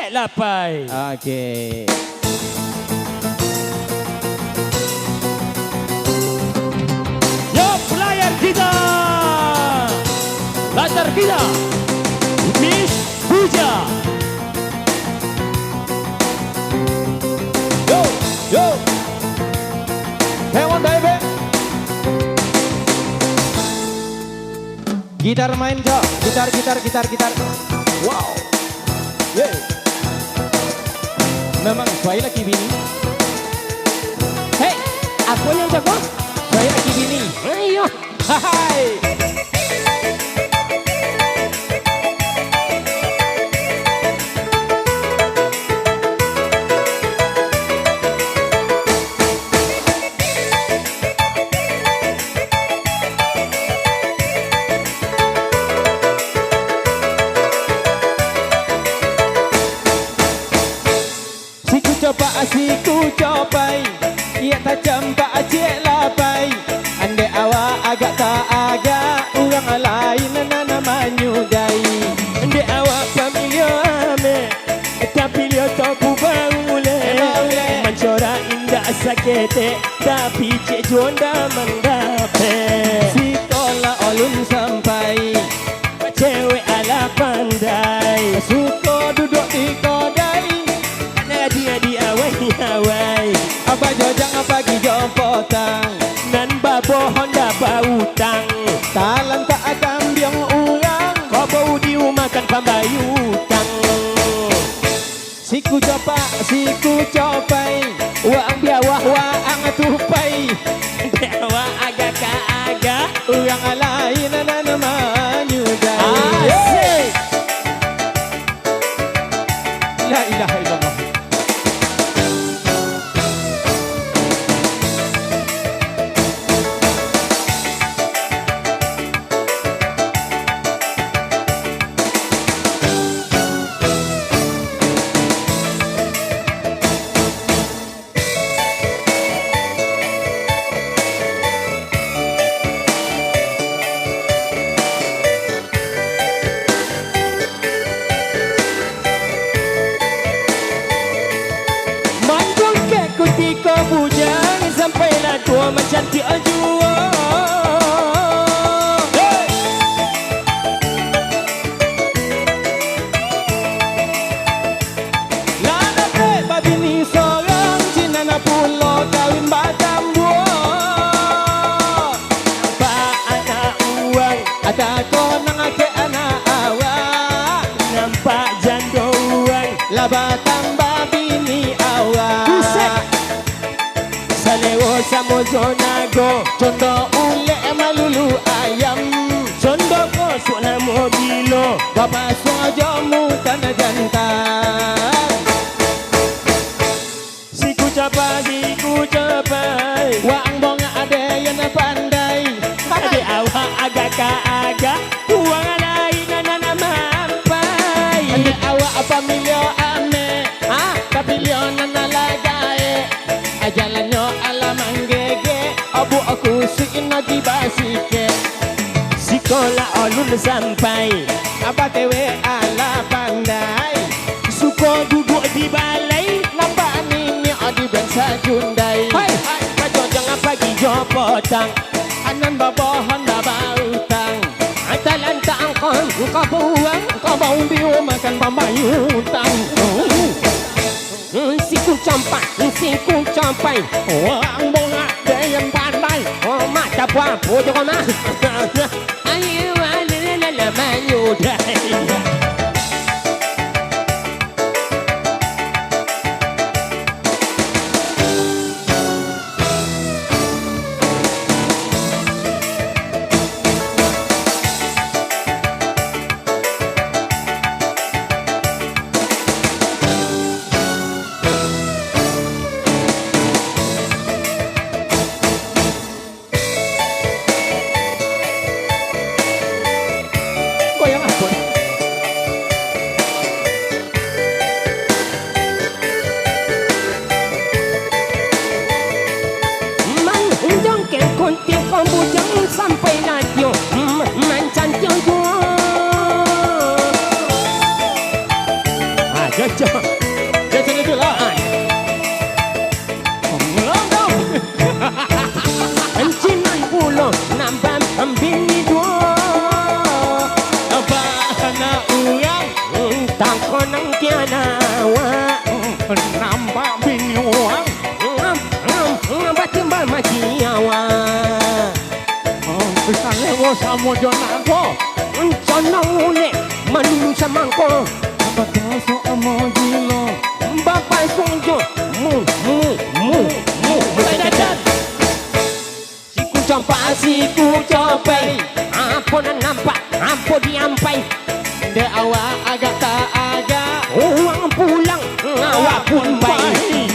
cek lapai. Okey. Yo player kita. Latar kita. Miss Puja. Yo, yo. Come on baby. Gitar main, Cok. Gitar. Wow. Yeah. Memang baik lagi bini. Hey, aku yang jago. Baik lagi bini. Ayo. Hai. Siku cobai, ia tajam tak ajak labai. Andai awak agak tak agak, orang lain nana menyugai. Andai awak familiar ame, tapi dia tak kubangule. Mencora indah sakit, tapi cik jonda mendape. Sekolah olun sampai, cewek ala pandai. suka duduk di kodai. Dia awai. Apa jojang pagi jopotang, Nan babo Honda bautang. talan tak akan biang orang. Kau bau diumakan pambayutang. Siku copai, wang biawah wang tupai. Dewa agak-agak. Orang lain nana menyugai. Asik. La ilaha illallah. Ketika bujang sampailah tua macam tiada jua. Hey! Lada pek babi ni seorang, Cina na pulau kawin batang buah. Nampak anak uang, Ada konang ake anak awak, nampak janda uang. lah batang babi ni awak. Buset! Salewo samo zonago, Contoh ulek malulu ayam, sondo ko suara mobilo. bapa sojomu tanah jantan. Siku capai, Wang bong ada yang pandai. ade awak agak-agak, uang lain nana mampai. Ane awak apa milio ame, tapi lio nana lagae. Ajalannya alamang gege, abu aku siina di basike. Sekolah olun sampai, Apa tewe ala pandai, suko duduk di balai. nampak nini adi bangsa jundai. Hai, kajo jangan pagi jopotang. Anan babohon babautang, Antalantang kau buang, kau bau biu makan pamayutang. siku campai. Wang bonga ada yang pandai. Oh mata puapu jangan mah. Ayo alala manyudai. Dia macam tu lah. Melangkau. Encinan pulau nambah bini dua. Apa anak orang Tak konang tiada wa. nampak bini orang. Batimbal maji awak. Bisa lewo sama jonan ko. Sana ule manulu samangko. Bapak so amo gilo. Bapak sonjo mu. Siku campak siku capai. Apa nak nampak apa diampai. De awak agak tak agak. Uang pulang awak pun baik.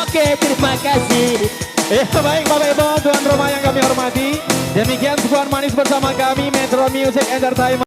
Okey, terima kasih. Baik Bapak Ibu, tuan rumah yang kami hormati. Demikian sebuah manis bersama kami Metro Music Entertainment.